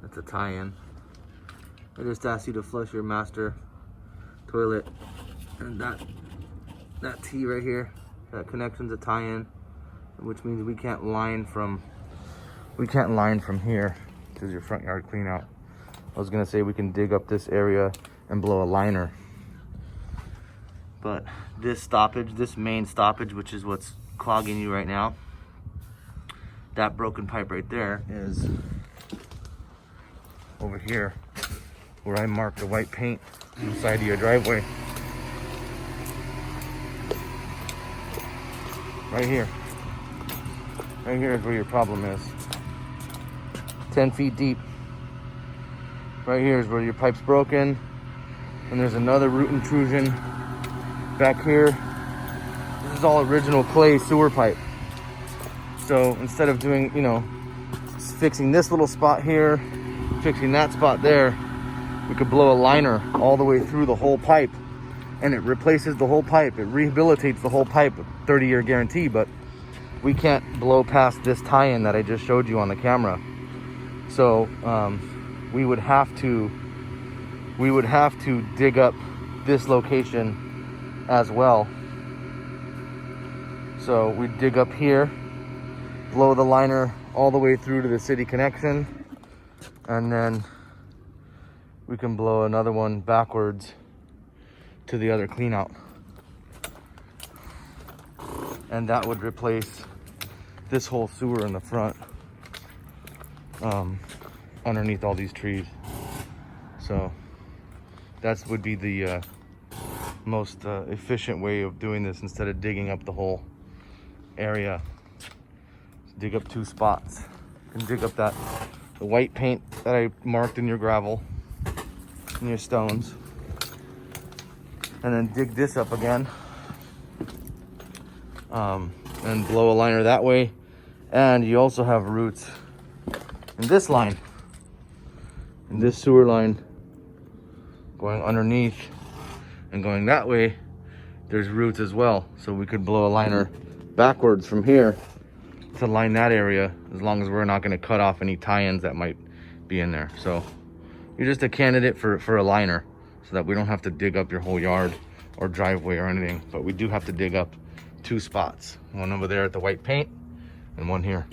That's a tie-in. I just asked you to flush your master toilet, and that T right here, that connection's a tie-in, which means we can't line from here to your front yard clean out. I was gonna say we can dig up this area and blow a liner, but this stoppage, this main stoppage, which is what's clogging you right now, that broken pipe right there is over here where I marked the white paint on the side of your driveway. Right here. Right here is where your problem is. 10 feet deep. Right here is where your pipe's broken. And there's another root intrusion back here. This is all original clay sewer pipe. So instead of doing, you know, fixing this little spot here, fixing that spot there, we could blow a liner all the way through the whole pipe, and it replaces the whole pipe. It rehabilitates the whole pipe, 30-year guarantee, but we can't blow past this tie-in that I just showed you on the camera. So we would have to dig up this location as well. So we dig up here, blow the liner all the way through to the city connection, and then we can blow another one backwards to the other clean out. And that would replace this whole sewer in the front, underneath all these trees. So that would be the most efficient way of doing this, instead of digging up the whole area. Dig up two spots. You can dig up the white paint that I marked in your gravel and your stones, and then dig this up again, and blow a liner that way. And you also have roots in this line, in this sewer line, going underneath and going that way. There's roots as well, so we could blow a liner backwards from here to line that area, as long as we're not going to cut off any tie-ins that might be in there. So you're just a candidate for a liner, so that we don't have to dig up your whole yard or driveway or anything. But we do have to dig up two spots, one over there at the white paint and one here.